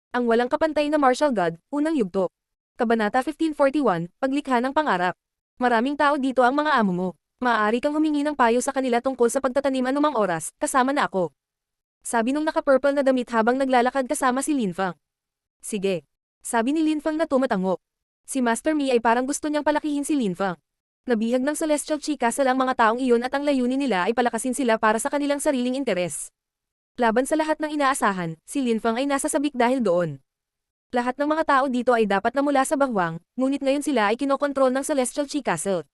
Ang walang kapantay na martial god, unang yugto. Kabanata 1541, Paglikha ng pangarap. Maraming tao dito ang mga amo mo. Maaari kang humingi ng payo sa kanila tungkol sa pagtatanim anumang oras, kasama na ako. Sabi nung naka-purple na damit habang naglalakad kasama si Linfang. Sige. Sabi ni Linfang na tumatango. Si Master Mi ay parang gusto niyang palakihin si Linfang. Nabihag ng Celestial Chi Castle ang mga taong iyon at ang layunin nila ay palakasin sila para sa kanilang sariling interes. Laban sa lahat ng inaasahan, si Linfang ay nasa sabik dahil doon. Lahat ng mga tao dito ay dapat na mula sa bahwang, ngunit ngayon sila ay kinokontrol ng Celestial Chi Castle.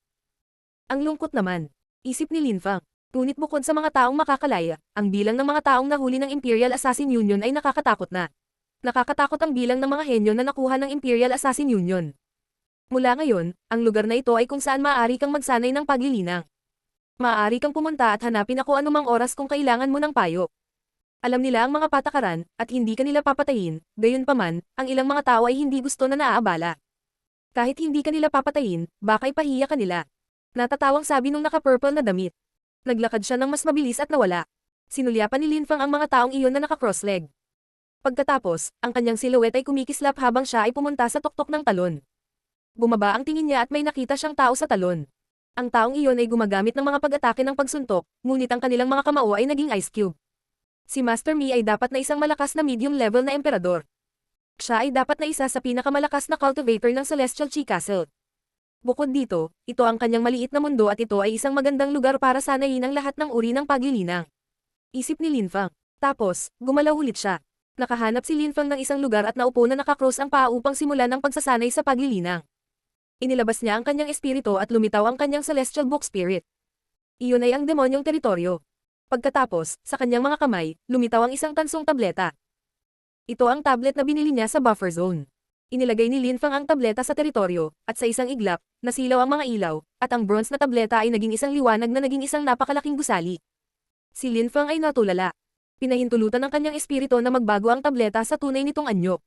Ang lungkot naman. Isip ni Linfang. Ngunit bukod sa mga taong makakalaya, ang bilang ng mga taong nahuli ng Imperial Assassin Union ay nakakatakot na. Nakakatakot ang bilang ng mga henyo na nakuha ng Imperial Assassin Union. Mula ngayon, ang lugar na ito ay kung saan maaari kang magsanay ng paglilinang. Maaari kang pumunta at hanapin ako anumang oras kung kailangan mo ng payo. Alam nila ang mga patakaran, at hindi kanila papatayin, gayunpaman, ang ilang mga tao ay hindi gusto na naaabala. Kahit hindi kanila papatayin, baka ipahiya kanila. Natatawang sabi nung naka-purple na damit. Naglakad siya ng mas mabilis at nawala. Sinulyapan ni Linfang ang mga taong iyon na naka-cross-leg. Pagkatapos, ang kanyang silhouette ay kumikislap habang siya ay pumunta sa tuktok ng talon. Bumaba ang tingin niya at may nakita siyang tao sa talon. Ang taong iyon ay gumagamit ng mga pag-atake ng pagsuntok, ngunit ang kanilang mga kamao ay naging ice cube. Si Master Mi ay dapat na isang malakas na medium level na emperador. Siya ay dapat na isa sa pinakamalakas na cultivator ng Celestial Chi Castle. Bukod dito, ito ang kanyang maliit na mundo at ito ay isang magandang lugar para sanayin ang lahat ng uri ng paglilinang. Isip ni Linfang. Tapos, gumalaw ulit siya. Nakahanap si Linfang ng isang lugar at naupo na nakakross ang paa upang simulan ang pagsasanay sa paglilinang. Inilabas niya ang kanyang espiritu at lumitaw ang kanyang Celestial Book Spirit. Iyon ay ang demonyong teritoryo. Pagkatapos, sa kanyang mga kamay, lumitaw ang isang tansong tableta. Ito ang tablet na binili niya sa buffer zone. Inilagay ni Linfang ang tableta sa teritoryo, at sa isang iglap, nasilaw ang mga ilaw, at ang bronze na tableta ay naging isang liwanag na naging isang napakalaking gusali. Si Linfang ay natulala. Pinahintulutan ng kanyang espiritu na magbago ang tableta sa tunay nitong anyo.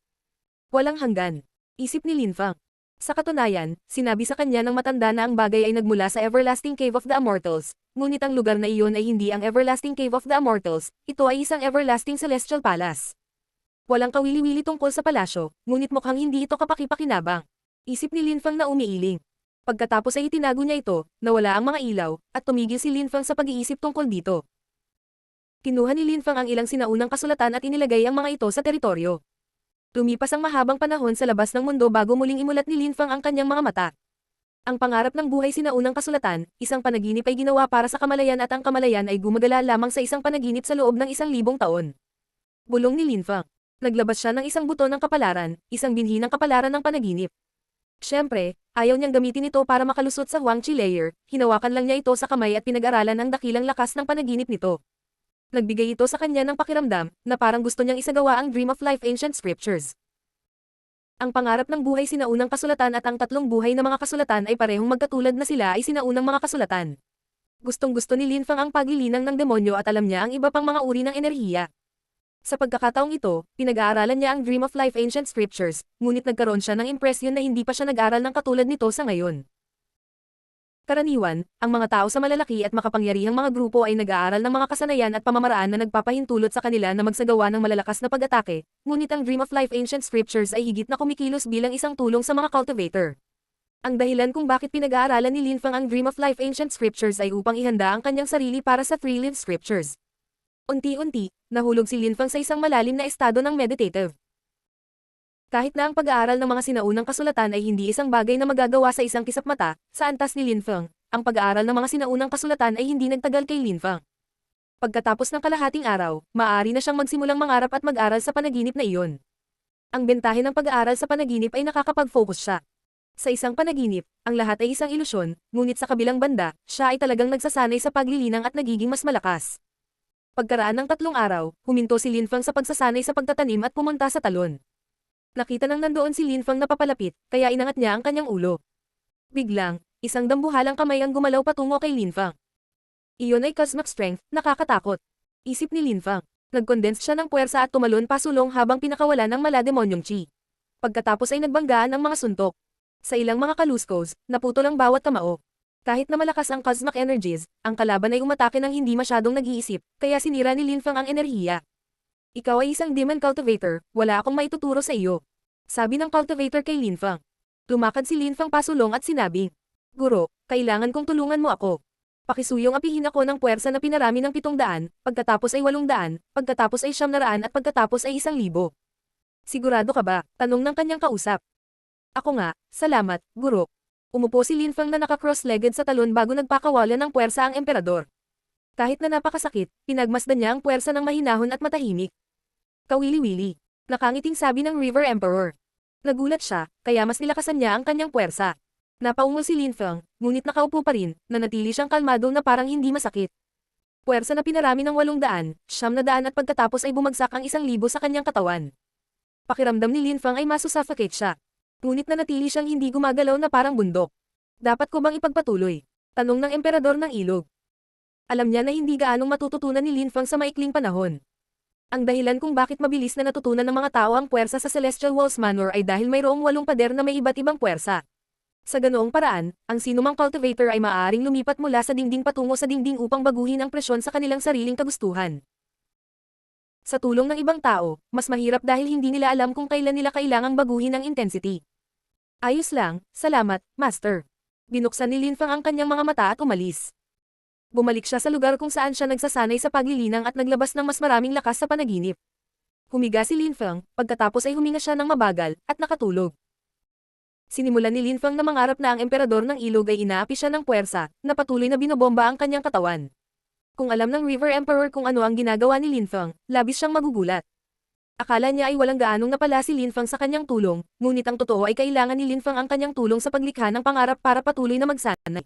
Walang hanggan. Isip ni Linfang. Sa katunayan, sinabi sa kanya ng matanda na ang bagay ay nagmula sa Everlasting Cave of the Immortals, ngunit ang lugar na iyon ay hindi ang Everlasting Cave of the Immortals, ito ay isang Everlasting Celestial Palace. Walang kawili-wili tungkol sa palasyo, ngunit mukhang hindi ito kapaki-pakinabang. Isip ni Linfang na umiiling. Pagkatapos ay itinago niya ito, nawala ang mga ilaw, at tumigil si Linfang sa pag-iisip tungkol dito. Kinuha ni Linfang ang ilang sinaunang kasulatan at inilagay ang mga ito sa teritoryo. Lumipas ang mahabang panahon sa labas ng mundo bago muling imulat ni Linfang ang kanyang mga mata. Ang pangarap ng buhay sinaunang kasulatan, isang panaginip ay ginawa para sa kamalayan at ang kamalayan ay gumagala lamang sa isang panaginip sa loob ng 1,000 taon. Bulong ni Linfang. Naglabas siya ng isang buto ng kapalaran, isang binhi ng kapalaran ng panaginip. Siyempre, ayaw niyang gamitin ito para makalusot sa Huang Chi layer, hinawakan lang niya ito sa kamay at pinag-aralan ang dakilang lakas ng panaginip nito. Nagbigay ito sa kanya ng pakiramdam, na parang gusto niyang isagawa ang Dream of Life Ancient Scriptures. Ang pangarap ng buhay sinaunang kasulatan at ang tatlong buhay na mga kasulatan ay parehong magkatulad na sila ay sinaunang mga kasulatan. Gustong-gusto ni Linfang ang paglilinang ng demonyo at alam niya ang iba pang mga uri ng enerhiya. Sa pagkakataong ito, pinag-aaralan niya ang Dream of Life Ancient Scriptures, ngunit nagkaroon siya ng impresyon na hindi pa siya nag-aral ng katulad nito sa ngayon. Karaniwan, ang mga tao sa malalaki at makapangyarihang mga grupo ay nag-aaral ng mga kasanayan at pamamaraan na nagpapahintulot sa kanila na magsagawa ng malalakas na pag-atake, ngunit ang Dream of Life Ancient Scriptures ay higit na kumikilos bilang isang tulong sa mga cultivator. Ang dahilan kung bakit pinag-aaralan ni Linfang ang Dream of Life Ancient Scriptures ay upang ihanda ang kanyang sarili para sa Three-Lived Scriptures. Unti-unti, nahulog si Linfang sa isang malalim na estado ng meditative. Kahit na ang pag-aaral ng mga sinaunang kasulatan ay hindi isang bagay na magagawa sa isang kisap mata, sa antas ni Linfang, ang pag-aaral ng mga sinaunang kasulatan ay hindi nagtagal kay Linfang. Pagkatapos ng kalahating araw, maaari na siyang magsimulang mangarap at mag-aral sa panaginip na iyon. Ang bentahe ng pag-aaral sa panaginip ay nakakapag-focus siya. Sa isang panaginip, ang lahat ay isang ilusyon, ngunit sa kabilang banda, siya ay talagang nagsasanay sa paglilinang at nagiging mas malakas. Pagkaraan ng 3 araw, huminto si Linfang sa pagsasanay sa pagtatanim at pumunta sa talon. Nakita nang nandoon si Linfang na papalapit, kaya inangat niya ang kanyang ulo. Biglang, isang dambuhalang kamay ang gumalaw patungo kay Linfang. Iyon ay cosmic strength, nakakatakot. Isip ni Linfang. Nag-condense siya ng puwersa at tumalon pasulong habang pinakawala ng malademonyong chi. Pagkatapos ay nagbanggaan ang mga suntok. Sa ilang mga kaluskos, naputol ang bawat kamao. Kahit na malakas ang cosmic energies, ang kalaban ay umatake ng hindi masyadong nag-iisip, kaya sinira ni Linfang ang enerhiya. Ikaw ay isang demon cultivator, wala akong maituturo sa iyo. Sabi ng cultivator kay Linfang. Lumakad si Linfang pasulong at sinabing, Guro, kailangan kong tulungan mo ako. Pakisuyong apihin ako ng puwersa na pinarami ng 700, pagkatapos ay 800, pagkatapos ay 900 at pagkatapos ay 1,000. Sigurado ka ba? Tanong ng kanyang kausap. Ako nga, salamat, Guro. Umupo si Linfang na naka-cross-legged sa talon bago nagpakawalan ng puwersa ang emperador. Kahit na napakasakit, pinagmasdan niya ang puwersa ng mahinahon at matahimik. Kawili-wili. Nakangiting sabi ng River Emperor. Nagulat siya, kaya mas nilakasan niya ang kanyang puwersa. Napaungol si Linfang, ngunit nakaupo pa rin, nanatili siyang kalmado na parang hindi masakit. Puwersa na pinarami ng 800, 900 at pagkatapos ay bumagsak ang 1,000 sa kanyang katawan. Pakiramdam ni Linfang ay masusuffocate siya. Ngunit nanatili siyang hindi gumagalaw na parang bundok. Dapat ko bang ipagpatuloy? Tanong ng emperador ng ilog. Alam niya na hindi gaanong matututunan ni Linfang sa maikling panahon. Ang dahilan kung bakit mabilis na natutunan ng mga tao ang puwersa sa Celestial Walls Manor ay dahil mayroong 8 pader na may iba't ibang puwersa. Sa ganoong paraan, ang sinumang cultivator ay maaaring lumipat mula sa dingding patungo sa dingding upang baguhin ang presyon sa kanilang sariling kagustuhan. Sa tulong ng ibang tao, mas mahirap dahil hindi nila alam kung kailan nila kailangang baguhin ang intensity. Ayos lang, salamat, Master. Binuksan ni Linfang ang kanyang mga mata at umalis. Bumalik siya sa lugar kung saan siya nagsasanay sa paglilinang at naglabas ng mas maraming lakas sa panaginip. Humiga si Linfang, pagkatapos ay huminga siya ng mabagal, at nakatulog. Sinimulan ni Linfang na mangarap na ang emperador ng ilog ay inaapi siya ng puwersa, na patuloy na binobomba ang kanyang katawan. Kung alam ng River Emperor kung ano ang ginagawa ni Linfang, labis siyang magugulat. Akala niya ay walang gaanong napala si Linfang sa kanyang tulong, ngunit ang totoo ay kailangan ni Linfang ang kanyang tulong sa paglikha ng pangarap para patuloy na magsanay.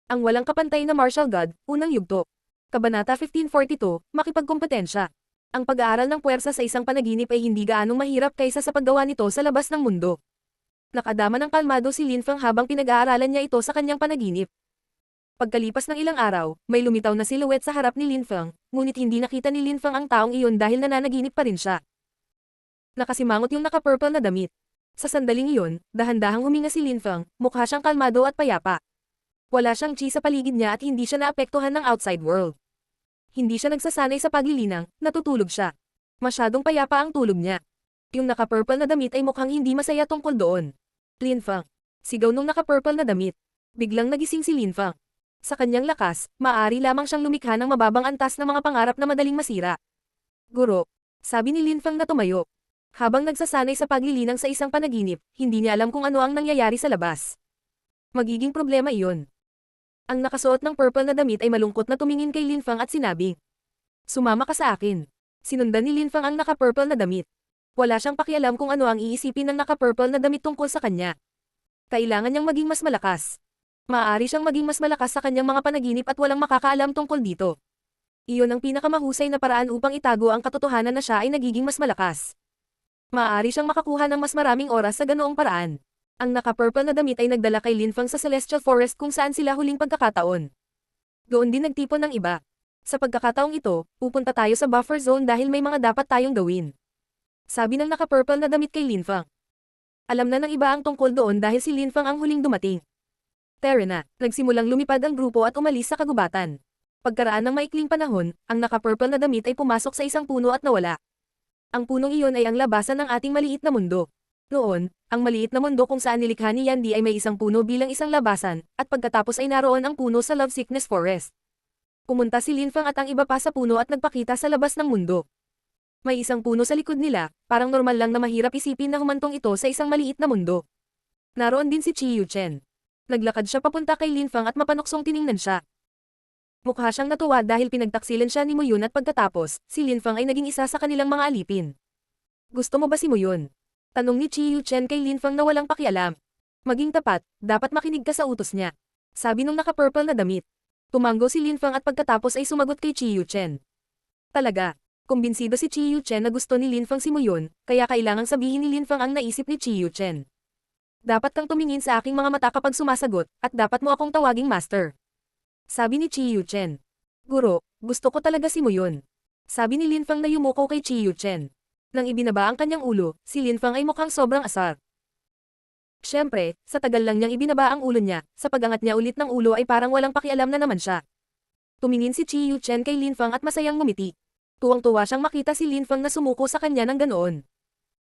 Ang walang kapantay na martial god, unang yugto. Kabanata 1542, makipagkompetensya. Ang pag-aaral ng puwersa sa isang panaginip ay hindi gaanong mahirap kaysa sa paggawa nito sa labas ng mundo. Nakadama ng kalmado si Linfang habang pinag-aaralan niya ito sa kanyang panaginip. Pagkalipas ng ilang araw, may lumitaw na silhouette sa harap ni Linfang, ngunit hindi nakita ni Linfang ang taong iyon dahil nananaginip pa rin siya. Nakasimangot yung naka-purple na damit. Sa sandaling iyon, dahan-dahang huminga si Linfang, mukha siyang kalmado at payapa. Wala siyang chi sa paligid niya at hindi siya naapektuhan ng outside world. Hindi siya nagsasanay sa paglilinang, natutulog siya. Masyadong payapa ang tulog niya. Yung naka-purple na damit ay mukhang hindi masaya tungkol doon. Linfang. Sigaw nung naka-purple na damit. Biglang nagising si Linfang. Sa kanyang lakas, maaari lamang siyang lumikha ng mababang antas ng mga pangarap na madaling masira. Guro. Sabi ni Linfang na tumayo. Habang nagsasanay sa paglilinang sa isang panaginip, hindi niya alam kung ano ang nangyayari sa labas. Magiging problema iyon. Ang nakasuot ng purple na damit ay malungkot na tumingin kay Linfang at sinabi, Sumama ka sa akin. Sinundan ni Linfang ang naka-purple na damit. Wala siyang pakialam kung ano ang iisipin ng naka-purple na damit tungkol sa kanya. Kailangan niyang maging mas malakas. Maaari siyang maging mas malakas sa kanyang mga panaginip at walang makakaalam tungkol dito. Iyon ang pinakamahusay na paraan upang itago ang katotohanan na siya ay nagiging mas malakas. Maaari siyang makakuha ng mas maraming oras sa ganoong paraan. Ang naka-purple na damit ay nagdala kay Linfang sa Celestial Forest kung saan sila huling pagkakataon. Doon din nagtipon ng iba. Sa pagkakataong ito, pupunta tayo sa buffer zone dahil may mga dapat tayong gawin. Sabi ng naka-purple na damit kay Linfang. Alam na ng iba ang tungkol doon dahil si Linfang ang huling dumating. Tara na, nagsimulang lumipad ang grupo at umalis sa kagubatan. Pagkaraan ng maikling panahon, ang naka-purple na damit ay pumasok sa isang puno at nawala. Ang punong iyon ay ang labasan ng ating maliit na mundo. Noon, ang maliit na mundo kung saan nilikha ni Yandy ay may isang puno bilang isang labasan, at pagkatapos ay naroon ang puno sa Love Sickness Forest. Pumunta si Linfang at ang iba pa sa puno at nagpakita sa labas ng mundo. May isang puno sa likod nila, parang normal lang na mahirap isipin na humantong ito sa isang maliit na mundo. Naroon din si Chi Yuchen. Naglakad siya papunta kay Linfang at mapanuksong tiningnan siya. Mukha siyang natuwa dahil pinagtaksilan siya ni Muyun at pagkatapos, si Linfang ay naging isa sa kanilang mga alipin. Gusto mo ba si Muyun? Tanong ni Chi Yuchen kay Linfang na walang pakialam. Maging tapat, dapat makinig ka sa utos niya. Sabi nung naka-purple na damit. Tumango si Linfang at pagkatapos ay sumagot kay Chi Yuchen. Talaga, kumbinsido si Chi Yuchen na gusto ni Linfang si Muyun, kaya kailangang sabihin ni Linfang ang naisip ni Chi Yuchen. Dapat kang tumingin sa aking mga mata kapag sumasagot, at dapat mo akong tawaging master. Sabi ni Chi Yuchen. Guro, gusto ko talaga si Muyun. Sabi ni Linfang na yumuko kay Chi Yuchen. Nang ibinaba ang kanyang ulo, si Linfang ay mukhang sobrang asar. Siyempre, sa tagal lang niyang ibinaba ang ulo niya, sa pag-angat niya ulit ng ulo ay parang walang pakialam na naman siya. Tumingin si Chi Yuchen kay Linfang at masayang ngumiti. Tuwang-tuwa siyang makita si Lin Feng na sumuko sa kanya ng ganoon.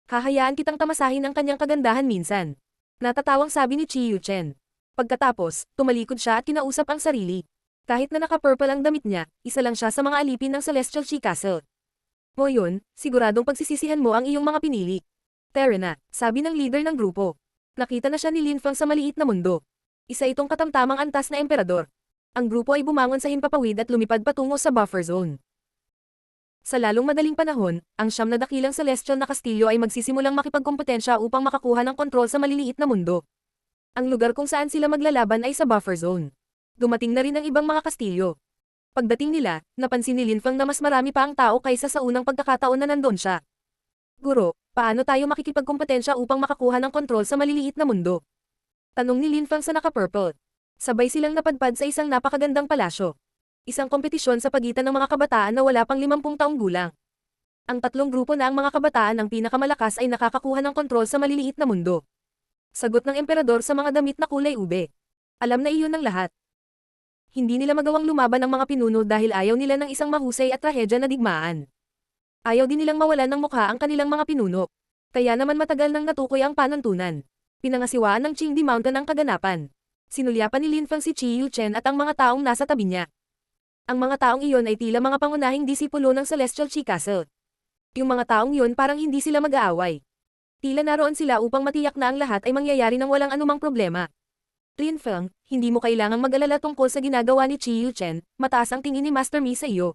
Hahayaan kitang tamasahin ang kanyang kagandahan minsan. Natatawang sabi ni Chi Yuchen. Pagkatapos, tumalikod siya at kinausap ang sarili. Kahit na naka-purple ang damit niya, isa lang siya sa mga alipin ng Celestial Chi Castle. Ngayon, siguradong pagsisisihan mo ang iyong mga pinili. Terena, sabi ng leader ng grupo. Nakita na siya ni Lin Feng sa maliit na mundo. Isa itong katamtamang antas na emperador. Ang grupo ay bumangon sa himpapawid at lumipad patungo sa buffer zone. Sa lalong madaling panahon, ang siyam na dakilang celestial na kastilyo ay magsisimulang makipagkompetensya upang makakuha ng kontrol sa maliliit na mundo. Ang lugar kung saan sila maglalaban ay sa buffer zone. Dumating na rin ang ibang mga kastilyo. Pagdating nila, napansin ni Lin Feng na mas marami pa ang tao kaysa sa unang pagkakataon na nandun siya. Guro, paano tayo makikipagkompetensya upang makakuha ng kontrol sa maliliit na mundo? Tanong ni Lin Feng sa naka-purple. Sabay silang napadpad sa isang napakagandang palasyo. Isang kompetisyon sa pagitan ng mga kabataan na wala pang 50 taong gulang. Ang tatlong grupo na ang mga kabataan ng pinakamalakas ay nakakakuha ng kontrol sa maliliit na mundo. Sagot ng emperador sa mga damit na kulay ube. Alam na iyon ng lahat. Hindi nila magawang lumaban ang mga pinuno dahil ayaw nila ng isang mahusay at trahedya na digmaan. Ayaw din nilang mawalan ng mukha ang kanilang mga pinuno. Kaya naman matagal nang natukoy ang panuntunan. Pinangasiwaan ng Qingdi Mountain ang kaganapan. Sinulyapan ni Lin Feng si Chi Yuchen at ang mga taong nasa tabi niya. Ang mga taong iyon ay tila mga pangunahing disipulo ng Celestial Chi Castle. Yung mga taong iyon parang hindi sila mag-aaway. Tila naroon sila upang matiyak na ang lahat ay mangyayari ng walang anumang problema. Lin Feng, hindi mo kailangang mag-alala tungkol sa ginagawa ni Chi Yuchen, mataas ang tingin ni Master Mi sa iyo.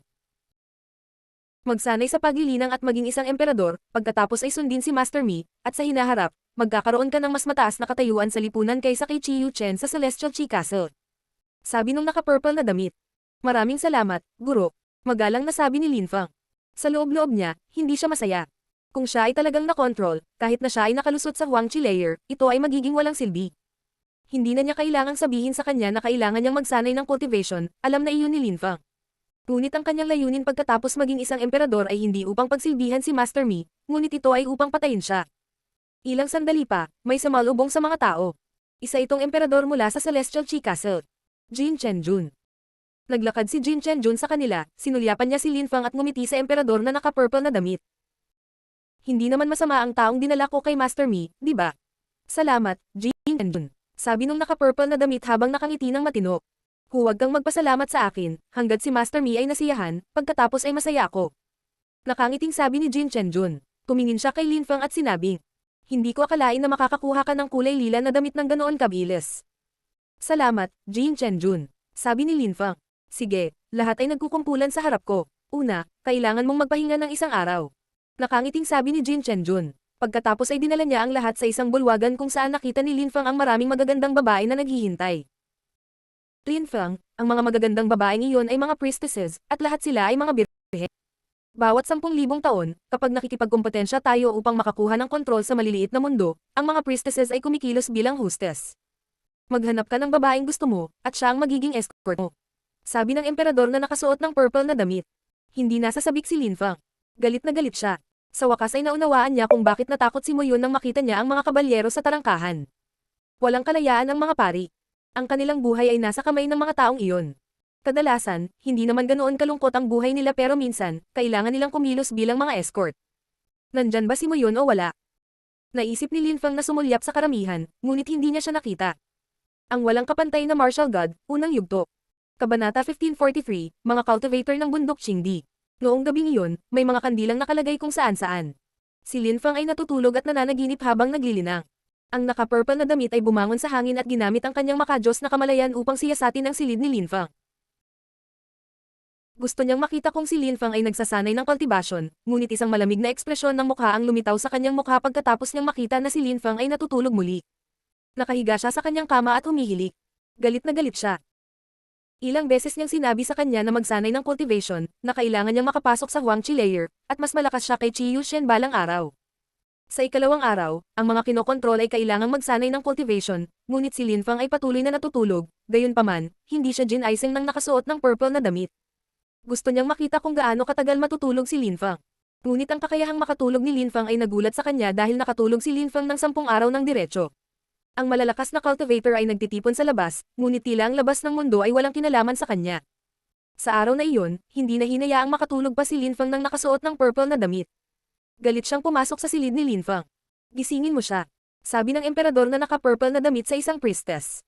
Magsanay sa paglilinang at maging isang emperador, pagkatapos ay sundin si Master Mi, at sa hinaharap, magkakaroon ka ng mas mataas na katayuan sa lipunan kaysa kay Chi Yuchen sa Celestial Chi Castle. Sabi nung naka-purple na damit. Maraming salamat, guro. Magalang na sabi ni Lin Feng. Sa loob-loob niya, hindi siya masaya. Kung siya ay talagang na-control, kahit na siya ay nakalusot sa Huangqi layer, ito ay magiging walang silbi. Hindi na niya kailangang sabihin sa kanya na kailangan niyang magsanay ng cultivation, alam na iyon ni Lin Feng. Ngunit ang kanyang layunin pagkatapos maging isang emperador ay hindi upang pagsilbihan si Master Mi, ngunit ito ay upang patayin siya. Ilang sandali pa, may samalubong sa mga tao. Isa itong emperador mula sa Celestial Chi Castle. Jin Chenjun. Naglakad si Jin Chenjun sa kanila, sinulyapan niya si Lin Feng at ngumiti sa emperador na naka-purple na damit. Hindi naman masama ang taong dinala ko kay Master Mi, di ba? Salamat, Jin Chenjun. Sabi nung naka-purple na damit habang nakangiti ng matino. Huwag kang magpasalamat sa akin, hanggat si Master Mi ay nasiyahan, pagkatapos ay masaya ako. Nakangiting sabi ni Jin Chenjun. Tumingin siya kay Lin Feng at sinabi, hindi ko akalain na makakakuha ka ng kulay lila na damit ng ganoon kabilis. Salamat, Jin Chenjun. Sabi ni Lin Feng. Sige, lahat ay nagkukumpulan sa harap ko. Una, kailangan mong magpahinga ng isang araw. Nakangiting sabi ni Jin Chenjun. Pagkatapos ay dinala niya ang lahat sa isang bulwagan kung saan nakita ni Lin Feng ang maraming magagandang babae na naghihintay. Lin Feng, ang mga magagandang babaeng iyon ay mga priestesses, at lahat sila ay mga birhe. Bawat 10,000 taon, kapag nakikipagkompetensya tayo upang makakuha ng kontrol sa maliliit na mundo, ang mga priestesses ay kumikilos bilang hostess. Maghanap ka ng babaeng gusto mo, at siya ang magiging escort mo. Sabi ng emperador na nakasuot ng purple na damit. Hindi nasasabik si Lin Feng. Galit na galit siya. Sa wakas ay naunawaan niya kung bakit natakot si Mo Yun nang makita niya ang mga kabalyero sa tarangkahan. Walang kalayaan ang mga pari. Ang kanilang buhay ay nasa kamay ng mga taong iyon. Kadalasan, hindi naman ganoon kalungkot ang buhay nila pero minsan, kailangan nilang kumilos bilang mga escort. Nandyan ba si Mo Yun o wala? Naisip ni Lin Feng na sumulyap sa karamihan, ngunit hindi niya siya nakita. Ang walang kapantay na martial god, unang yugto. Kabanata 1543, mga cultivator ng bundok Qingdi. Noong gabing iyon, may mga kandilang nakalagay kung saan-saan. Si Lin Feng ay natutulog at nananaginip habang naglilinang. Ang naka-purple na damit ay bumangon sa hangin at ginamit ang kanyang makajos na kamalayan upang siyasatin ang silid ni Lin Feng. Gusto niyang makita kung si Lin Feng ay nagsasanay ng kultivasyon, ngunit isang malamig na ekspresyon ng mukha ang lumitaw sa kanyang mukha pagkatapos niyang makita na si Lin Feng ay natutulog muli. Nakahiga siya sa kanyang kama at humihilik. Galit na galit siya. Ilang beses niyang sinabi sa kanya na magsanay ng cultivation, na kailangan niyang makapasok sa Huangqi layer, at mas malakas siya kay Chi Yuchen balang araw. Sa ikalawang araw, ang mga kinokontrol ay kailangang magsanay ng cultivation, ngunit si Lin Feng ay patuloy na natutulog, gayunpaman, hindi siya ginising nang nakasuot ng purple na damit. Gusto niyang makita kung gaano katagal matutulog si Lin Feng. Ngunit ang kakayahang makatulog ni Lin Feng ay nagulat sa kanya dahil nakatulog si Lin Feng ng 10 araw ng diretso. Ang malalakas na cultivator ay nagtitipon sa labas, ngunit tila ang labas ng mundo ay walang kinalaman sa kanya. Sa araw na iyon, hindi na hinayaang makatulog pa si Linfang nang nakasuot ng purple na damit. Galit siyang pumasok sa silid ni Linfang. Gisingin mo siya. Sabi ng emperador na naka-purple na damit sa isang priestess.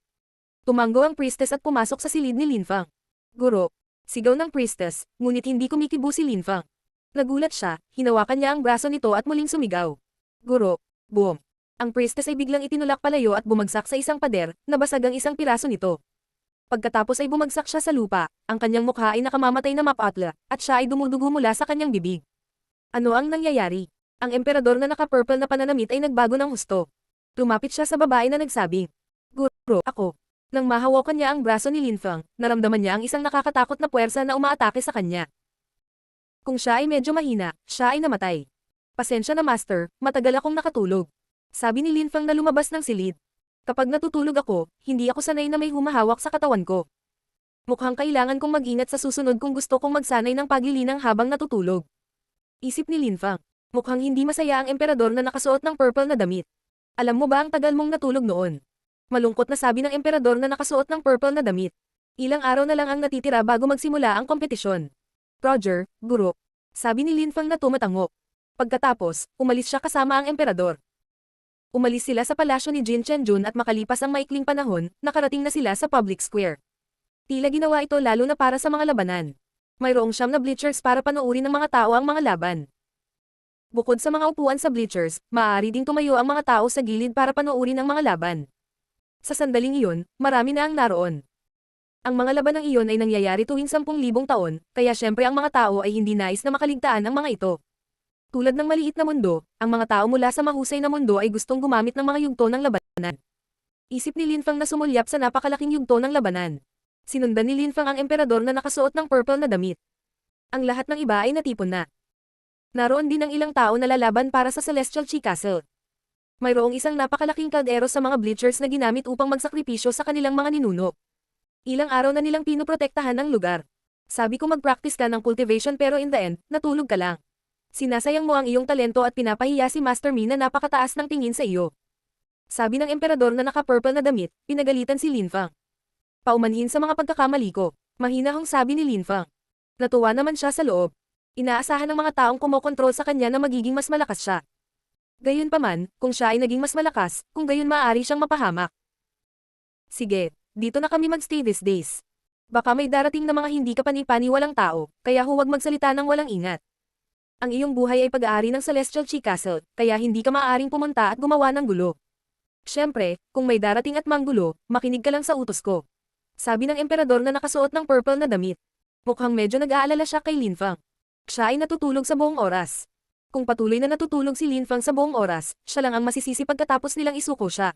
Tumango ang priestess at pumasok sa silid ni Linfang. Guro. Sigaw ng priestess, ngunit hindi kumikibo si Linfang. Nagulat siya, hinawakan niya ang braso nito at muling sumigaw. Guro. Boom. Ang priestess ay biglang itinulak palayo at bumagsak sa isang pader, nabasag ang isang piraso nito. Pagkatapos ay bumagsak siya sa lupa, ang kanyang mukha ay nakamamatay na mapatla, at siya ay dumudugo mula sa kanyang bibig. Ano ang nangyayari? Ang emperador na naka-purple na pananamit ay nagbago ng husto. Lumapit siya sa babae na nagsabing, Guro, ako. Nang mahawakan niya ang braso ni Linfang, naramdaman niya ang isang nakakatakot na puwersa na umaatake sa kanya. Kung siya ay medyo mahina, siya ay namatay. Pasensya na master, matagal akong nakatulog. Sabi ni Linfang na lumabas ng silid. Kapag natutulog ako, hindi ako sanay na may humahawak sa katawan ko. Mukhang kailangan kong mag-ingat sa susunod kung gusto kong magsanay ng paglilinang habang natutulog. Isip ni Linfang. Mukhang hindi masaya ang emperador na nakasuot ng purple na damit. Alam mo ba ang tagal mong natulog noon? Malungkot na sabi ng emperador na nakasuot ng purple na damit. Ilang araw na lang ang natitira bago magsimula ang kompetisyon. Roger, guro. Sabi ni Linfang na tumatango. Pagkatapos, umalis siya kasama ang emperador. Umalis sila sa palasyo ni Jin Chenjun at makalipas ang maikling panahon, nakarating na sila sa public square. Tila ginawa ito lalo na para sa mga labanan. Mayroong siyam na bleachers para panoorin ng mga tao ang mga laban. Bukod sa mga upuan sa bleachers, maaari ding tumayo ang mga tao sa gilid para panoorin ang mga laban. Sa sandaling iyon, marami na ang naroon. Ang mga labanang iyon ay nangyayari tuwing 10,000 taon, kaya syempre ang mga tao ay hindi nais na makaligtaan ang mga ito. Tulad ng maliit na mundo, ang mga tao mula sa mahusay na mundo ay gustong gumamit ng mga yugto ng labanan. Isip ni Linfang na sumulyap sa napakalaking yugto ng labanan. Sinundan ni Linfang ang emperador na nakasuot ng purple na damit. Ang lahat ng iba ay natipon na. Naroon din ang ilang tao na lalaban para sa Celestial Chi Castle. Mayroong isang napakalaking kaldero sa mga bleachers na ginamit upang magsakripisyo sa kanilang mga ninuno. Ilang araw na nilang pinoprotektahan ang lugar. Sabi ko mag-practice ka ng cultivation pero in the end, natulog ka lang. Sinasayang mo ang iyong talento at pinapahiya si Master Mi na napakataas ng tingin sa iyo. Sabi ng emperador na naka-purple na damit, pinagalitan si Linfang. Paumanhin sa mga pagkakamali ko, mahinahong sabi ni Linfang. Natuwa naman siya sa loob. Inaasahan ng mga taong kumokontrol sa kanya na magiging mas malakas siya. Gayunpaman, kung siya ay naging mas malakas, kung gayon maaari siyang mapahamak. Sige, dito na kami magstay these days. Baka may darating na mga hindi kapani-paniwalang tao, kaya huwag magsalita ng walang ingat. Ang iyong buhay ay pag-aari ng Celestial Chi Castle, kaya hindi ka maaaring pumunta at gumawa ng gulo. Siyempre, kung may darating at manggulo, makinig ka lang sa utos ko. Sabi ng emperador na nakasuot ng purple na damit. Mukhang medyo nag-aalala siya kay Linfang. Siya ay natutulog sa buong oras. Kung patuloy na natutulog si Linfang sa buong oras, siya lang ang masisisi pagkatapos nilang isuko siya.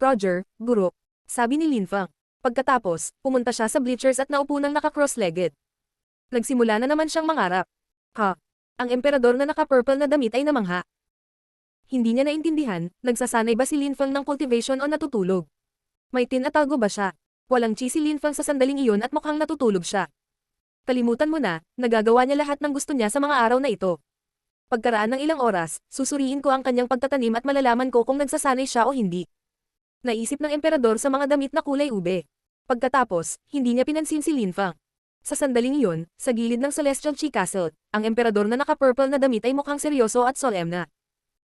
Roger, guro. Sabi ni Linfang. Pagkatapos, pumunta siya sa bleachers at naupo ng naka-cross-legged. Nagsimula na naman siyang mangarap. Ang emperador na naka-purple na damit ay namangha. Hindi niya naintindihan, nagsasanay ba si Linfang ng cultivation o natutulog? May tinatago ba siya? Walang chi si Linfang sa sandaling iyon at mukhang natutulog siya. Kalimutan mo na, nagagawa niya lahat ng gusto niya sa mga araw na ito. Pagkaraan ng ilang oras, susuriin ko ang kanyang pagtatanim at malalaman ko kung nagsasanay siya o hindi. Naisip ng emperador sa mga damit na kulay ube. Pagkatapos, hindi niya pinansin si Linfang. Sa sandaling iyon, sa gilid ng Celestial Chi Castle, ang emperador na naka-purple na damit ay mukhang seryoso at solemna.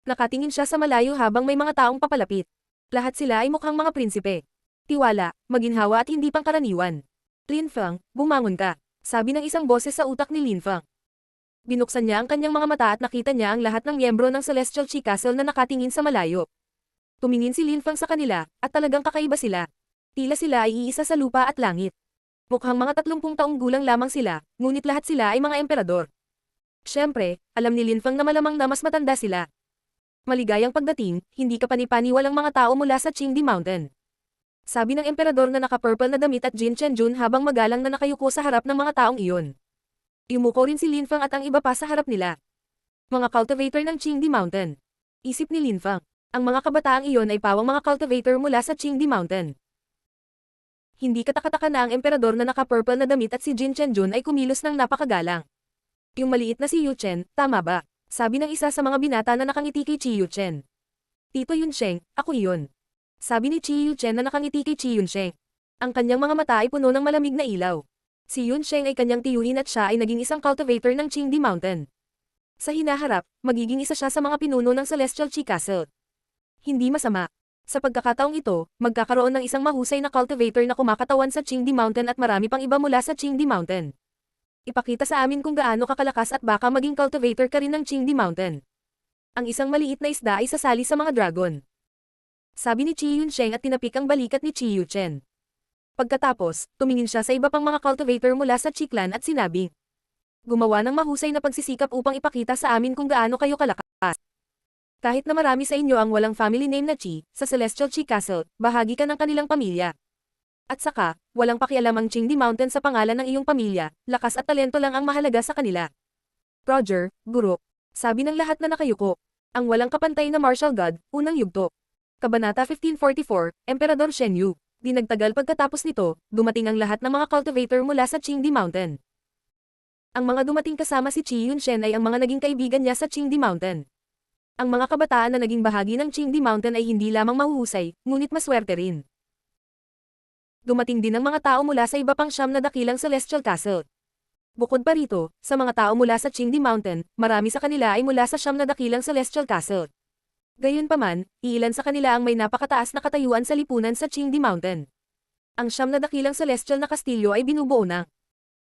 Nakatingin siya sa malayo habang may mga taong papalapit. Lahat sila ay mukhang mga prinsipe. Tiwala, maginhawa at hindi pangkaraniwan. Linfang, bumangon ka, sabi ng isang boses sa utak ni Linfang. Binuksan niya ang kanyang mga mata at nakita niya ang lahat ng miyembro ng Celestial Chi Castle na nakatingin sa malayo. Tumingin si Linfang sa kanila, at talagang kakaiba sila. Tila sila ay iisa sa lupa at langit. Mukhang mga 30 taong gulang lamang sila, ngunit lahat sila ay mga emperador. Siyempre, alam ni Linfang na malamang na mas matanda sila. Maligayang pagdating, hindi ka panipaniwalang mga tao mula sa Qingdi Mountain. Sabi ng emperador na naka-purple na damit at Jin Chenjun habang magalang na nakayuko sa harap ng mga taong iyon. Yumuko rin si Linfang at ang iba pa sa harap nila. Mga cultivator ng Qingdi Mountain. Isip ni Linfang, ang mga kabataang iyon ay pawang mga cultivator mula sa Qingdi Mountain. Hindi katakataka na ang emperador na naka-purple na damit at si Jin Chenjun ay kumilos ng napakagalang. Yung maliit na si Yu Chen, tama ba? Sabi ng isa sa mga binata na nakangiti kay Chi Yu Chen. Tito Yunsheng, ako iyon. Sabi ni Chi Yu Chen na nakangiti kay Chi Yunsheng. Ang kanyang mga mata ay puno ng malamig na ilaw. Si Yun Sheng ay kanyang tiyuhin at siya ay naging isang cultivator ng Qingdi Mountain. Sa hinaharap, magiging isa siya sa mga pinuno ng Celestial Qi Castle. Hindi masama. Sa pagkakataong ito, magkakaroon ng isang mahusay na cultivator na kumakatawan sa Qingdi Mountain at marami pang iba mula sa Qingdi Mountain. Ipakita sa amin kung gaano kakalakas at baka maging cultivator ka rin ng Qingdi Mountain. Ang isang maliit na isda ay sasali sa mga dragon. Sabi ni Qi Yunsheng at tinapik ang balikat ni Qi Yuchen. Pagkatapos, tumingin siya sa iba pang mga cultivator mula sa Qi Clan at sinabi, gumawa ng mahusay na pagsisikap upang ipakita sa amin kung gaano kayo kalakas. Kahit na marami sa inyo ang walang family name na Qi, sa Celestial Qi Castle, bahagi ka ng kanilang pamilya. At saka, walang pakialam ang Qingdi Mountain sa pangalan ng iyong pamilya, lakas at talento lang ang mahalaga sa kanila. Roger, guro. Sabi ng lahat na nakayuko. Ang walang kapantay na martial god, unang yugto. Kabanata 1544, Emperador Shen Yu. Di nagtagal pagkatapos nito, dumating ang lahat ng mga cultivator mula sa Qingdi Mountain. Ang mga dumating kasama si Qi Yunshen ay ang mga naging kaibigan niya sa Qingdi Mountain. Ang mga kabataan na naging bahagi ng Qingdi Mountain ay hindi lamang mahuhusay, ngunit maswerte rin. Dumating din ang mga tao mula sa iba pang siyam na dakilang Celestial Castle. Bukod pa rito, sa mga tao mula sa Qingdi Mountain, marami sa kanila ay mula sa siyam na dakilang Celestial Castle. Gayunpaman, iilan sa kanila ang may napakataas na katayuan sa lipunan sa Qingdi Mountain. Ang siyam na dakilang Celestial na kastilyo ay binubuo ng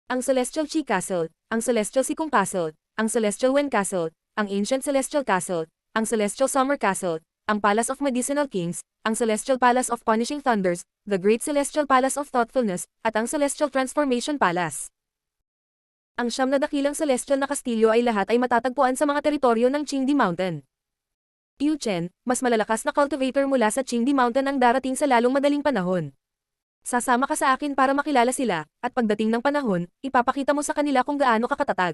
ang Celestial Qi Castle, ang Celestial Sikong Castle, ang Celestial Wen Castle, ang Ancient Celestial Castle, ang Celestial Summer Castle, ang Palace of Medicinal Kings, ang Celestial Palace of Punishing Thunders, the Great Celestial Palace of Thoughtfulness, at ang Celestial Transformation Palace. Ang siyam na dakilang celestial na kastilyo ay lahat ay matatagpuan sa mga teritoryo ng Qingdi Mountain. Yu Chen, mas malalakas na cultivator mula sa Qingdi Mountain ang darating sa lalong madaling panahon. Sasama ka sa akin para makilala sila, at pagdating ng panahon, ipapakita mo sa kanila kung gaano ka katatag.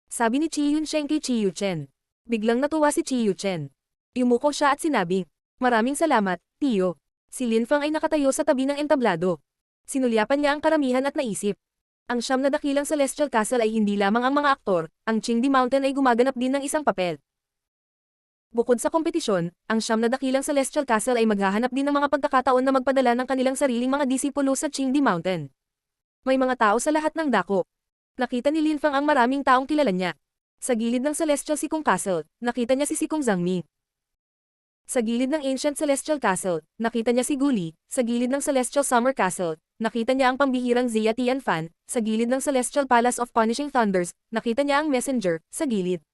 Sabi ni Qi Yunsheng kay Qi Yuchen. Biglang natuwa si Qi Yuchen. Yumuko siya at sinabi, maraming salamat, Tiyo. Si Lin Feng ay nakatayo sa tabi ng entablado. Sinulyapan niya ang karamihan at naisip. Ang siyam na dakilang Celestial Castle ay hindi lamang ang mga aktor, ang Qingdi Mountain ay gumaganap din ng isang papel. Bukod sa kompetisyon, ang siyam na dakilang Celestial Castle ay maghahanap din ng mga pagkakataon na magpadala ng kanilang sariling mga disipulo sa Qingdi Mountain. May mga tao sa lahat ng dako. Nakita ni Lin Feng ang maraming taong kilala niya. Sa gilid ng Celestial Sikong Castle, nakita niya si Sikong Zhangmi. Sa gilid ng Ancient Celestial Castle, nakita niya si Guli. Sa gilid ng Celestial Summer Castle, nakita niya ang pambihirang Zia Tianfan. Sa gilid ng Celestial Palace of Punishing Thunders, nakita niya ang Messenger. Sa gilid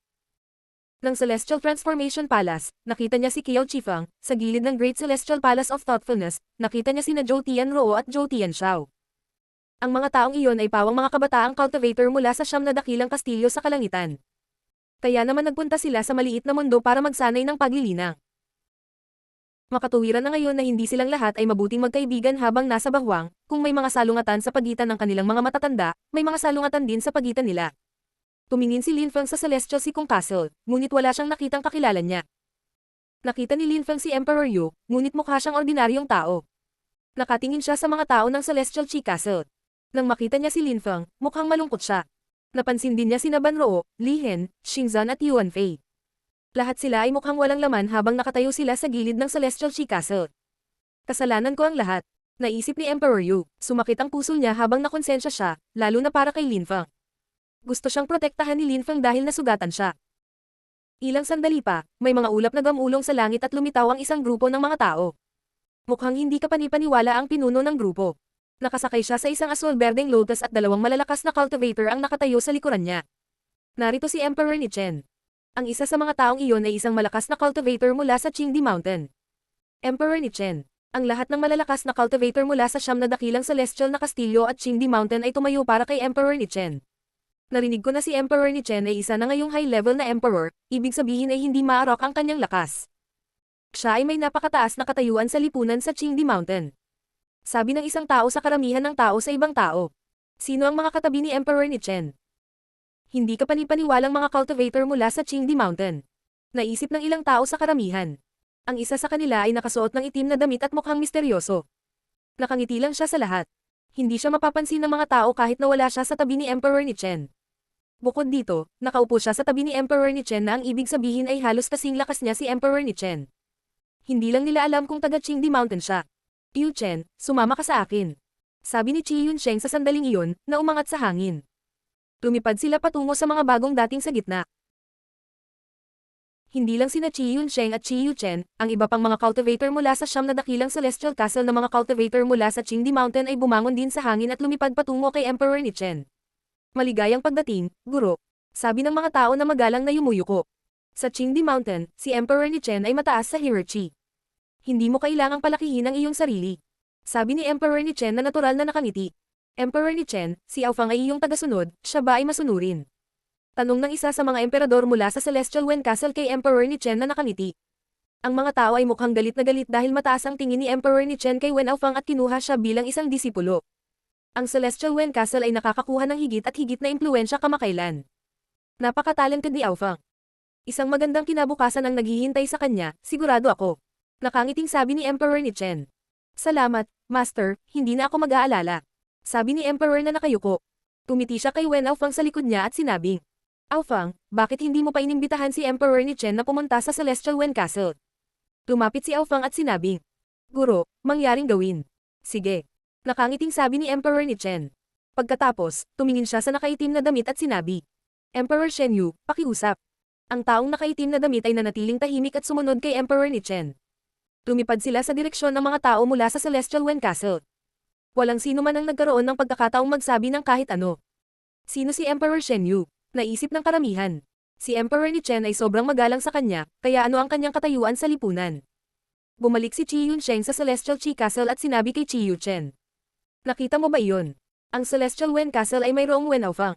ng Celestial Transformation Palace, nakita niya si Qiao Qifeng. Sa gilid ng Great Celestial Palace of Thoughtfulness, nakita niya sina Zhou Tianruo at Zhou Tianxiao. Ang mga taong iyon ay pawang mga kabataang cultivator mula sa siyam na dakilang kastilyo sa kalangitan. Kaya naman nagpunta sila sa maliit na mundo para magsanay ng paglilinang. Makatuwiran na ngayon na hindi silang lahat ay mabuting magkaibigan habang nasa bahwang, kung may mga salungatan sa pagitan ng kanilang mga matatanda, may mga salungatan din sa pagitan nila. Tumingin si Lin Feng sa Celestial Sikong Castle, ngunit wala siyang nakitang kakilala niya. Nakita ni Lin Feng si Emperor Yu, ngunit mukha siyang ordinaryong tao. Nakatingin siya sa mga tao ng Celestial Qi Castle. Nang makita niya si Lin Feng, mukhang malungkot siya. Napansin din niya sina Ban Roo, Li Hen, Xingzan at Yuan Fei. Lahat sila ay mukhang walang laman habang nakatayo sila sa gilid ng Celestial Qi Castle. Kasalanan ko ang lahat. Naisip ni Emperor Yu, sumakit ang puso niya habang nakonsensya siya, lalo na para kay Lin Feng. Gusto siyang protektahan ni Lin Feng dahil nasugatan siya. Ilang sandali pa, may mga ulap na gamulong sa langit at lumitaw ang isang grupo ng mga tao. Mukhang hindi kapanipaniwala ang pinuno ng grupo. Nakasakay siya sa isang aswal-berdeng lotus at dalawang malalakas na cultivator ang nakatayo sa likuran niya. Narito si Emperor Ni Chen. Ang isa sa mga taong iyon ay isang malakas na cultivator mula sa Qingdi Mountain. Emperor Ni Chen. Ang lahat ng malalakas na cultivator mula sa siyam na dakilang celestial na kastilyo at Qingdi Mountain ay tumayo para kay Emperor Ni Chen. Narinig ko na si Emperor Ni Chen ay isa na ngayong high-level na emperor, ibig sabihin ay hindi maarok ang kanyang lakas. Siya ay may napakataas na katayuan sa lipunan sa Qingdi Mountain. Sabi ng isang tao sa karamihan ng tao sa ibang tao. Sino ang mga katabi ni Emperor Ni Chen? Hindi ka panipaniwalang mga cultivator mula sa Qingdi Mountain. Naisip ng ilang tao sa karamihan. Ang isa sa kanila ay nakasuot ng itim na damit at mukhang misteryoso. Nakangiti lang siya sa lahat. Hindi siya mapapansin ng mga tao kahit na wala siya sa tabi ni Emperor Ni Chen. Bukod dito, nakaupo siya sa tabi ni Emperor Ni Chen na ang ibig sabihin ay halos kasing lakas niya si Emperor Ni Chen. Hindi lang nila alam kung taga Qingdi Mountain siya. Yu Chen, sumama ka sa akin. Sabi ni Chi Yunsheng sa sandaling iyon, na umangat sa hangin. Lumipad sila patungo sa mga bagong dating sa gitna. Hindi lang sina Chi Yunsheng at Chi Yuchen, ang iba pang mga cultivator mula sa siyam na dakilang celestial castle na mga cultivator mula sa Qingdi Mountain ay bumangon din sa hangin at lumipad patungo kay Emperor Ni Chen. Maligayang pagdating, guro. Sabi ng mga tao na magalang na yumuyuko. Sa Qingdi Mountain, si Emperor Ni Chen ay mataas sa hierarchy. Hindi mo kailangang palakihin ang iyong sarili. Sabi ni Emperor Ni Chen na natural na nakangiti. Emperor Ni Chen, si Aofang ay iyong tagasunod, siya ba ay masunurin? Tanong ng isa sa mga emperador mula sa Celestial Wen Castle kay Emperor Ni Chen na nakangiti. Ang mga tao ay mukhang galit na galit dahil mataas ang tingin ni Emperor Ni Chen kay Wen Aofang at kinuha siya bilang isang disipulo. Ang Celestial Wen Castle ay nakakakuha ng higit at higit na impluwensya kamakailan. Napaka-talented ni Aofang. Isang magandang kinabukasan ang naghihintay sa kanya, sigurado ako. Nakangiting sabi ni Emperor Ni Chen. Salamat, Master, hindi na ako mag-aalala. Sabi ni Emperor na nakayuko. Tumiti siya kay Wen Aofang sa likod niya at sinabing, Aofang, bakit hindi mo pa inimbitahan si Emperor Ni Chen na pumunta sa Celestial Wen Castle? Lumapit si Aofang at sinabing, Guro, mangyaring gawin. Sige. Nakangiting sabi ni Emperor Ni Chen. Pagkatapos, tumingin siya sa nakaitim na damit at sinabi, Emperor Shen Yu, pakiusap. Ang taong nakaitim na damit ay nanatiling tahimik at sumunod kay Emperor Ni Chen. Lumipad sila sa direksyon ng mga tao mula sa Celestial Wen Castle. Walang sino man ang nagkaroon ng pagkakataong magsabi ng kahit ano. Sino si Emperor Shen Yu? Naisip ng karamihan. Si Emperor Ni Chen ay sobrang magalang sa kanya, kaya ano ang kanyang katayuan sa lipunan? Bumalik si Chi Yunsheng sa Celestial Qi Castle at sinabi kay Chi Yuchen. Nakita mo ba iyon? Ang Celestial Wen Castle ay mayroong Wen Aofang.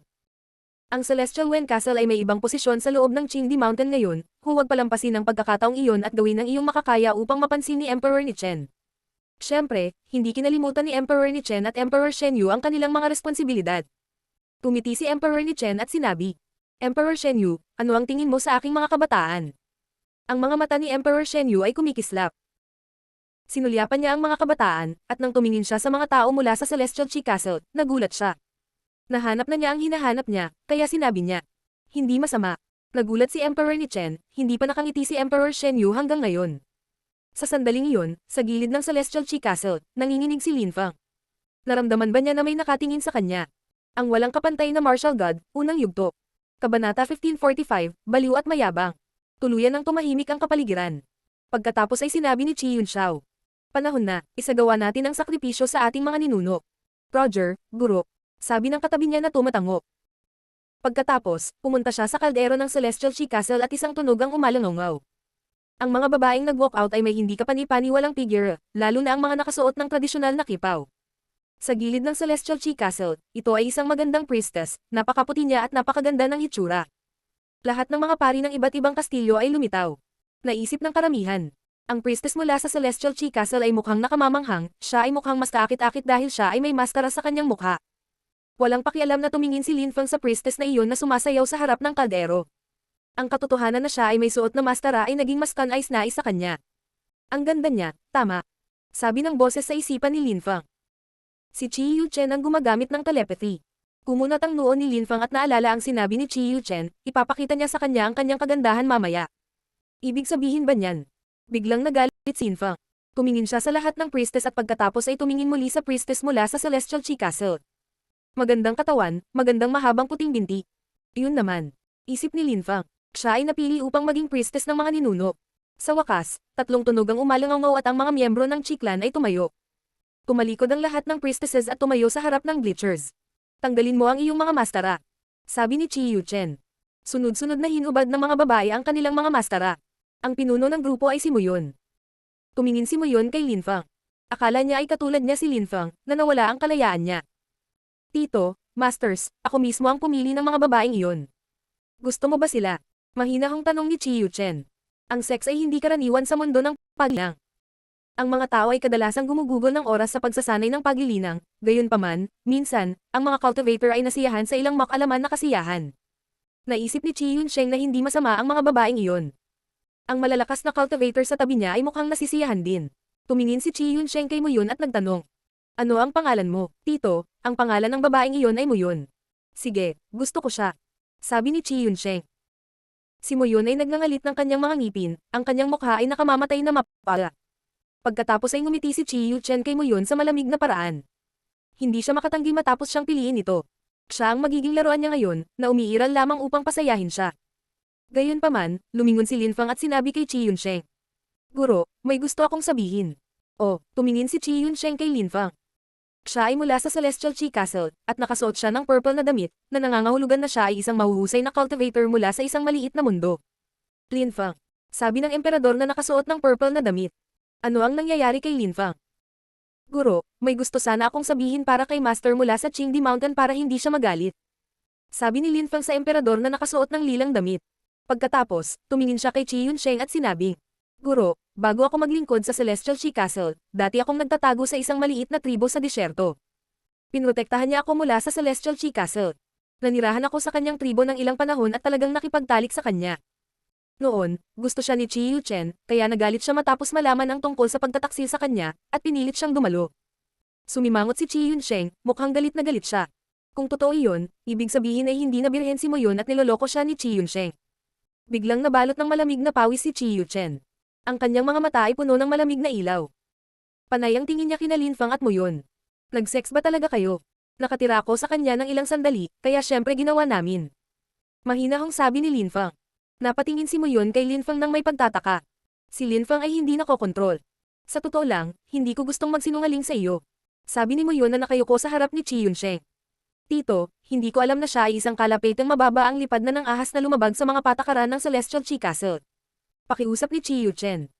Ang Celestial Wen Castle ay may ibang posisyon sa loob ng Qingdi Mountain ngayon, huwag palampasin ang pagkakataong iyon at gawin ang iyong makakaya upang mapansin ni Emperor Ni Chen. Siyempre, hindi kinalimutan ni Emperor Ni Chen at Emperor Shen Yu ang kanilang mga responsibilidad. Tumiti si Emperor Ni Chen at sinabi, Emperor Shen Yu, ano ang tingin mo sa aking mga kabataan? Ang mga mata ni Emperor Shen Yu ay kumikislap. Sinulyapan niya ang mga kabataan, at nang tumingin siya sa mga tao mula sa Celestial Qi Castle, nagulat siya. Nahanap na niya ang hinahanap niya, kaya sinabi niya, hindi masama. Nagulat si Emperor Ni Chen, hindi pa nakangiti si Emperor Shen Yu hanggang ngayon. Sa sandaling iyon, sa gilid ng Celestial Qi Castle, nanginginig si Lin Fang. Naramdaman ba niya na may nakatingin sa kanya? Ang walang kapantay na martial god, unang yugto. Kabanata 1545, Baliw at Mayabang. Tuluyan ng tumahimik ang kapaligiran. Pagkatapos ay sinabi ni Chi Yunxiao. Panahon na, isagawa natin ang sakripisyo sa ating mga ninuno. Roger, guro. Sabi ng katabi niya na tumatango. Pagkatapos, pumunta siya sa kaldero ng Celestial Qi Castle at isang tunog ang umalangaw. Ang mga babaeng nag-walk out ay may hindi kapani-paniwalang figure, lalo na ang mga nakasuot ng tradisyonal na kipaw. Sa gilid ng Celestial Qi Castle, ito ay isang magandang priestess, napakaputi niya at napakaganda ng hitsura. Lahat ng mga pari ng iba't ibang kastilyo ay lumitaw. Naisip ng karamihan. Ang priestess mula sa Celestial Qi Castle ay mukhang nakamamanghang, siya ay mukhang mas kaakit-akit dahil siya ay may maskara sa kanyang mukha. Walang pakialam na tumingin si Lin Feng sa priestess na iyon na sumasayaw sa harap ng kaldero. Ang katotohanan na siya ay may suot na maskara ay naging mas kanais-nais sa kanya. Ang ganda niya, tama. Sabi ng boses sa isipan ni Lin Feng. Si Chi Yuchen ang gumagamit ng telepathy. Kumunat ang noo ni Lin Feng at naalala ang sinabi ni Chi Yuchen, ipapakita niya sa kanya ang kanyang kagandahan mamaya. Ibig sabihin ba niyan? Biglang nagalit si Lin Feng. Tumingin siya sa lahat ng priestess at pagkatapos ay tumingin muli sa priestess mula sa Celestial Qi Castle. Magandang katawan, magandang mahabang puting binti. Iyon naman. Isip ni Lin Feng. Siya ay napili upang maging priestess ng mga ninuno. Sa wakas, tatlong tunog ang umalangaw at ang mga miyembro ng Qi Clan ay tumayo. Tumalikod ang lahat ng priestesses at tumayo sa harap ng bleachers. Tanggalin mo ang iyong mga maskara. Sabi ni Chi Yuchen. Sunod-sunod na hinubad ng mga babae ang kanilang mga maskara. Ang pinuno ng grupo ay si Muyon. Tumingin si Muyon kay Lin Feng. Akala niya ay katulad niya si Lin Feng, na nawala ang kalayaan niya. Tito, Masters, ako mismo ang pumili ng mga babaeng iyon. Gusto mo ba sila? Mahinahong tanong ni Chi Yuchen. Ang sex ay hindi karaniwan sa mundo ng paglinang. Ang mga tao ay kadalasang gumugugol ng oras sa pagsasanay ng paglilinang, gayunpaman, minsan, ang mga cultivator ay nasiyahan sa ilang makalaman na kasiyahan. Naisip ni Chi Yunsheng na hindi masama ang mga babaeng iyon. Ang malalakas na cultivator sa tabi niya ay mukhang nasisiyahan din. Tumingin si Chi Yunsheng kay Muyon at nagtanong. Ano ang pangalan mo, Tito? Ang pangalan ng babaeng iyon ay Muyon. Sige, gusto ko siya. Sabi ni Chi Yunsheng. Si Muyon ay nagngangalit ng kanyang mga ngipin, ang kanyang mukha ay nakamamatay na mapala. Pagkatapos ay ngumiti si Chi Yuchen kay Muyon sa malamig na paraan. Hindi siya makatanggi matapos siyang piliin ito. Siya ang magiging laruan niya ngayon, na umiiral lamang upang pasayahin siya. Gayunpaman, lumingon si Lin Fang at sinabi kay Qi Yunsheng. Guro, may gusto akong sabihin. Oh, tumingin si Qi Yunsheng kay Lin Fang. Siya ay mula sa Celestial Qi Castle, at nakasuot siya ng purple na damit, na nangangahulugan na siya ay isang mahuhusay na cultivator mula sa isang maliit na mundo. Lin Fang. Sabi ng emperador na nakasuot ng purple na damit. Ano ang nangyayari kay Lin Fang? Guro, may gusto sana akong sabihin para kay Master mula sa Qingdi Mountain para hindi siya magalit. Sabi ni Lin Fang sa emperador na nakasuot ng lilang damit. Pagkatapos, tumingin siya kay Qi Yunsheng at sinabi, Guro, bago ako maglingkod sa Celestial Qi Castle, dati akong nagtatago sa isang maliit na tribo sa disyerto. Pinrotektahan niya ako mula sa Celestial Qi Castle. Nanirahan ako sa kanyang tribo ng ilang panahon at talagang nakipagtalik sa kanya. Noon, gusto siya ni Qi Yuchen, kaya nagalit siya matapos malaman ang tungkol sa pagtataksil sa kanya, at pinilit siyang dumalo. Sumimangot si Qi Yunsheng, mukhang galit na galit siya. Kung totoo iyon, ibig sabihin ay hindi na birhen si Moyon at niloloko siya ni Qi Yunsheng. Biglang nabalot ng malamig na pawis si Qi Yuchen. Ang kanyang mga mata ay puno ng malamig na ilaw. Panay ang tingin niya kina Lin Fang at Moyon. Nag-sex ba talaga kayo? Nakatira ako sa kanya ng ilang sandali, kaya syempre ginawa namin. Mahinahong sabi ni Lin Fang. Napatingin si Moyon kay Lin Fang nang may pagtataka. Si Lin Fang ay hindi nakokontrol. Sa totoo lang, hindi ko gustong magsinungaling sa iyo. Sabi ni Moyon na nakayuko sa harap ni Qi Yunsheng. Tito, hindi ko alam na siya ay isang kalapitang mababa ang lipad na ng ahas na lumabag sa mga patakaran ng Celestial Qi Castle. Pakiusap ni Qi Yuchen.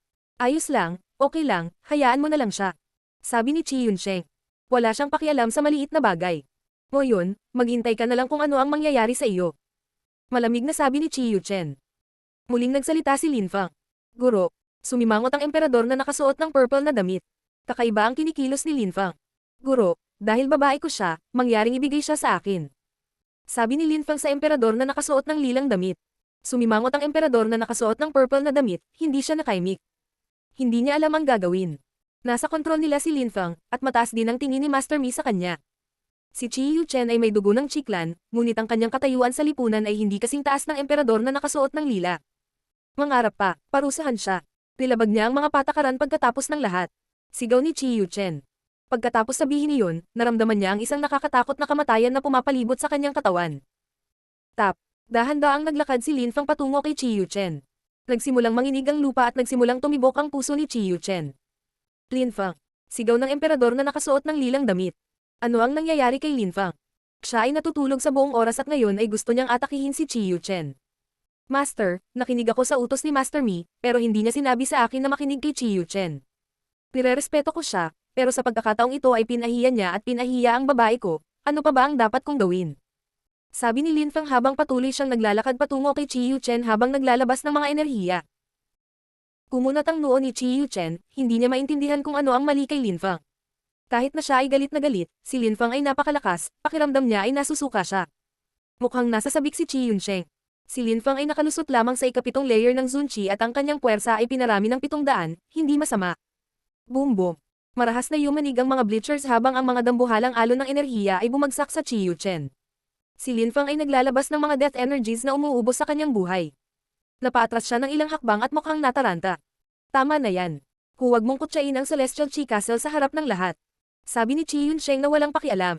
Ayos lang, okay lang, hayaan mo na lang siya. Sabi ni Qi Yunsheng. Wala siyang pakialam sa maliit na bagay. Ngayon, maghintay ka na lang kung ano ang mangyayari sa iyo. Malamig na sabi ni Qi Yuchen. Muling nagsalita si Lin Fang. Guro, sumimangot ang emperador na nakasuot ng purple na damit. Kakaiba ang kinikilos ni Lin Fang. Guro, dahil babae ko siya, mangyaring ibigay siya sa akin. Sabi ni Lin Fang sa emperador na nakasuot ng lilang damit. Sumimangot ang emperador na nakasuot ng purple na damit, hindi siya nakaimik. Hindi niya alam ang gagawin. Nasa kontrol nila si Lin Fang, at mataas din ang tingin ni Master Mi sa kanya. Si Qi Yuchen ay may dugo ng Qi clan, ngunit ang kanyang katayuan sa lipunan ay hindi kasing taas ng emperador na nakasuot ng lila. Mangarap pa, parusahan siya. Nilabag niya ang mga patakaran pagkatapos ng lahat. Sigaw ni Qi Yuchen. Pagkatapos sabihin niyon, naramdaman niya ang isang nakakatakot na kamatayan na pumapalibot sa kanyang katawan. Tap. Dahan-daang naglakad si Lin Fang patungo kay Qi Yuchen. Nagsimulang manginig ang lupa at nagsimulang tumibok ang puso ni Qi Yuchen. Lin Fang. Sigaw ng emperador na nakasuot ng lilang damit. Ano ang nangyayari kay Lin Fang? Siya ay natutulog sa buong oras at ngayon ay gusto niyang atakihin si Qi Yuchen. Master, nakinig ako sa utos ni Master Mi, pero hindi niya sinabi sa akin na makinig kay Qi Yuchen. Nirerespeto ko siya, pero sa pagkakataong ito ay pinahiya niya at pinahiya ang babae ko, ano pa ba ang dapat kong gawin? Sabi ni Lin Fang habang patuloy siyang naglalakad patungo kay Qi Yuchen habang naglalabas ng mga enerhiya. Kumunat ang noo ni Qi Yuchen, hindi niya maintindihan kung ano ang mali kay Lin Fang. Kahit na siya ay galit na galit, si Lin Fang ay napakalakas, pakiramdam niya ay nasusuka siya. Mukhang nasasabik si Qi Yunsheng. Si Lin Fang ay nakalusot lamang sa ikapitong layer ng Zunqi at ang kanyang puwersa ay pinarami ng 700, hindi masama. Boom boom. Marahas na yumanig ang mga bleachers habang ang mga dambuhalang alon ng enerhiya ay bumagsak sa Qi Yuchen. Si Lin Fang ay naglalabas ng mga death energies na umuubos sa kanyang buhay. Napaatras siya ng ilang hakbang at mukhang nataranta. Tama na yan. Huwag mong kutsain ang Celestial Qi Castle sa harap ng lahat. Sabi ni Qi Yunsheng na walang pakialam.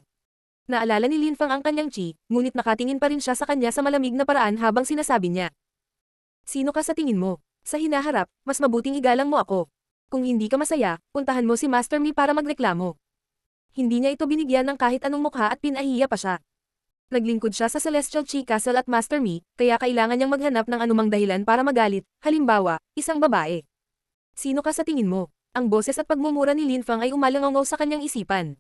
Naalala ni Lin Fang ang kanyang Qi, ngunit nakatingin pa rin siya sa kanya sa malamig na paraan habang sinasabi niya. Sino ka sa tingin mo? Sa hinaharap, mas mabuting igalang mo ako. Kung hindi ka masaya, puntahan mo si Master Mi para magreklamo. Hindi niya ito binigyan ng kahit anong mukha at pinahiya pa siya. Naglingkod siya sa Celestial Qi Castle at Master Mi, kaya kailangan niyang maghanap ng anumang dahilan para magalit, halimbawa, isang babae. Sino ka sa tingin mo? Ang boses at pagmumura ni Lin Fang ay umalangaw sa kanyang isipan.